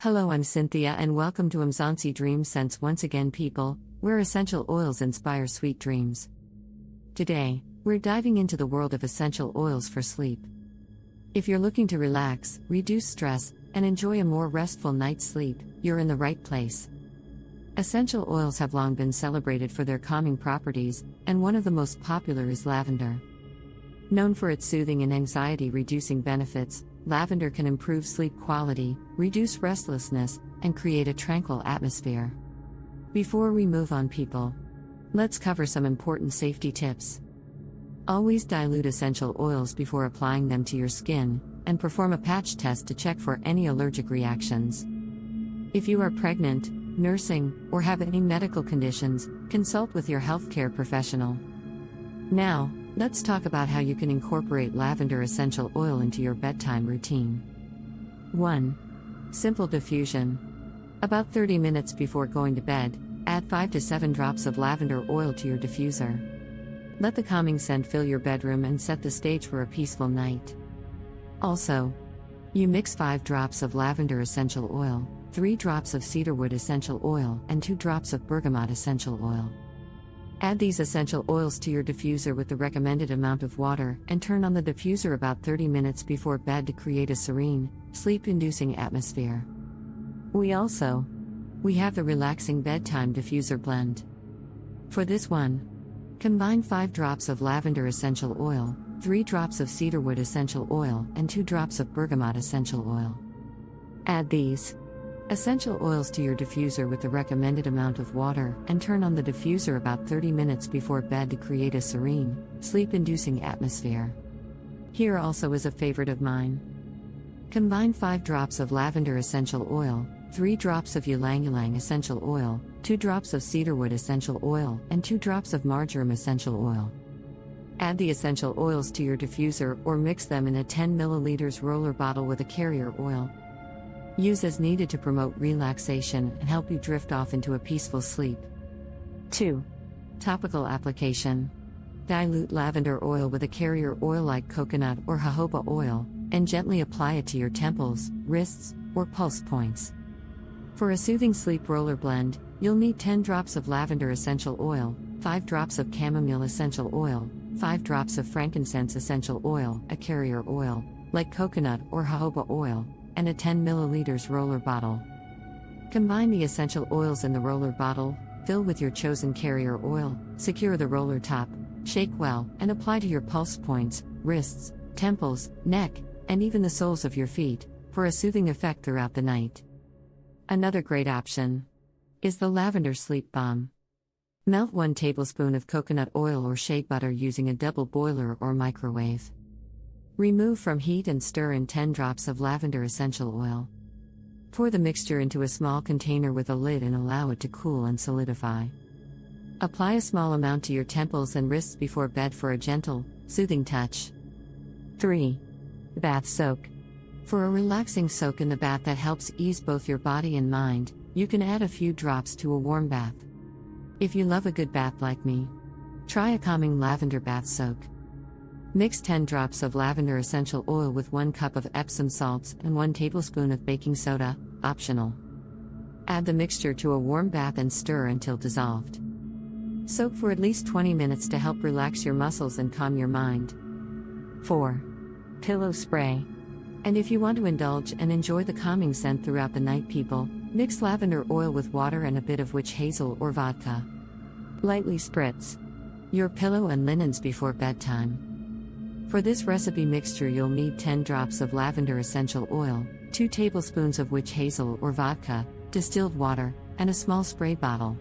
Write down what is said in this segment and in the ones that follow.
Hello, I'm Cynthia and welcome to Mzansi Dream Sense once again, people, where essential oils inspire sweet dreams. Today, we're diving into the world of essential oils for sleep. If you're looking to relax, reduce stress, and enjoy a more restful night's sleep, you're in the right place. Essential oils have long been celebrated for their calming properties, and one of the most popular is lavender. Known for its soothing and anxiety-reducing benefits, lavender can improve sleep quality, reduce restlessness, and create a tranquil atmosphere. Before we move on, people, let's cover some important safety tips. Always dilute essential oils before applying them to your skin, and perform a patch test to check for any allergic reactions. If you are pregnant, nursing, or have any medical conditions, consult with your healthcare professional. Now, let's talk about how you can incorporate lavender essential oil into your bedtime routine. 1. Simple diffusion. About 30 minutes before going to bed, add 5 to 7 drops of lavender oil to your diffuser. Let the calming scent fill your bedroom and set the stage for a peaceful night. Also, you mix 5 drops of lavender essential oil, 3 drops of cedarwood essential oil, and 2 drops of bergamot essential oil. Add these essential oils to your diffuser with the recommended amount of water and turn on the diffuser about 30 minutes before bed to create a serene, sleep-inducing atmosphere. We have the relaxing bedtime diffuser blend. For this one, combine 5 drops of lavender essential oil, 3 drops of cedarwood essential oil, and 2 drops of bergamot essential oil. Add these essential oils to your diffuser with the recommended amount of water and turn on the diffuser about 30 minutes before bed to create a serene, sleep-inducing atmosphere. Here also is a favorite of mine. Combine 5 drops of lavender essential oil, 3 drops of ylang-ylang essential oil, 2 drops of cedarwood essential oil, and 2 drops of marjoram essential oil. Add the essential oils to your diffuser or mix them in a 10 ml roller bottle with a carrier oil. Use as needed to promote relaxation and help you drift off into a peaceful sleep. 2. Topical application. Dilute lavender oil with a carrier oil like coconut or jojoba oil, and gently apply it to your temples, wrists, or pulse points. For a soothing sleep roller blend, you'll need 10 drops of lavender essential oil, 5 drops of chamomile essential oil, 5 drops of frankincense essential oil, a carrier oil, like coconut or jojoba oil, and a 10 ml roller bottle. Combine the essential oils in the roller bottle, fill with your chosen carrier oil, secure the roller top, shake well, and apply to your pulse points, wrists, temples, neck, and even the soles of your feet, for a soothing effect throughout the night. Another great option is the lavender sleep balm. Melt 1 tablespoon of coconut oil or shea butter using a double boiler or microwave. Remove from heat and stir in 10 drops of lavender essential oil. Pour the mixture into a small container with a lid and allow it to cool and solidify. Apply a small amount to your temples and wrists before bed for a gentle, soothing touch. 3. Bath soak. For a relaxing soak in the bath that helps ease both your body and mind, you can add a few drops to a warm bath. If you love a good bath like me, try a calming lavender bath soak. Mix 10 drops of lavender essential oil with 1 cup of Epsom salts and 1 tablespoon of baking soda, optional. Add the mixture to a warm bath and stir until dissolved. Soak for at least 20 minutes to help relax your muscles and calm your mind. 4. Pillow spray. And if you want to indulge and enjoy the calming scent throughout the night, people, mix lavender oil with water and a bit of witch hazel or vodka. Lightly spritz your pillow and linens before bedtime. For this recipe mixture, you'll need 10 drops of lavender essential oil, 2 tablespoons of witch hazel or vodka, distilled water, and a small spray bottle.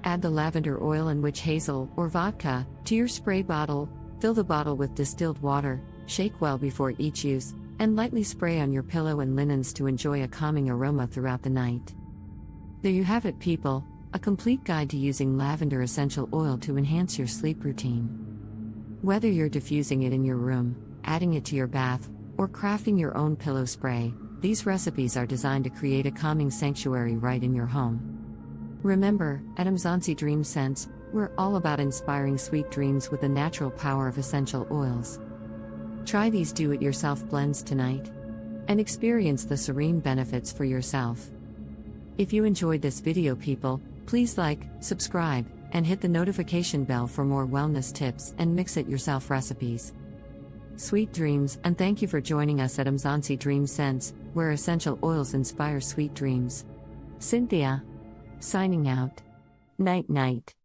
Add the lavender oil and witch hazel or vodka to your spray bottle, fill the bottle with distilled water, shake well before each use, and lightly spray on your pillow and linens to enjoy a calming aroma throughout the night. There you have it, people, a complete guide to using lavender essential oil to enhance your sleep routine. Whether you're diffusing it in your room, adding it to your bath, or crafting your own pillow spray, these recipes are designed to create a calming sanctuary right in your home. Remember, at Mzansi Dream Sense, we're all about inspiring sweet dreams with the natural power of essential oils. Try these do-it-yourself blends tonight. and experience the serene benefits for yourself. If you enjoyed this video, people, please like, subscribe, and hit the notification bell for more wellness tips and mix-it-yourself recipes. Sweet dreams, and thank you for joining us at Mzansi Dream Sense, where essential oils inspire sweet dreams. Cynthia. Signing out. Night night.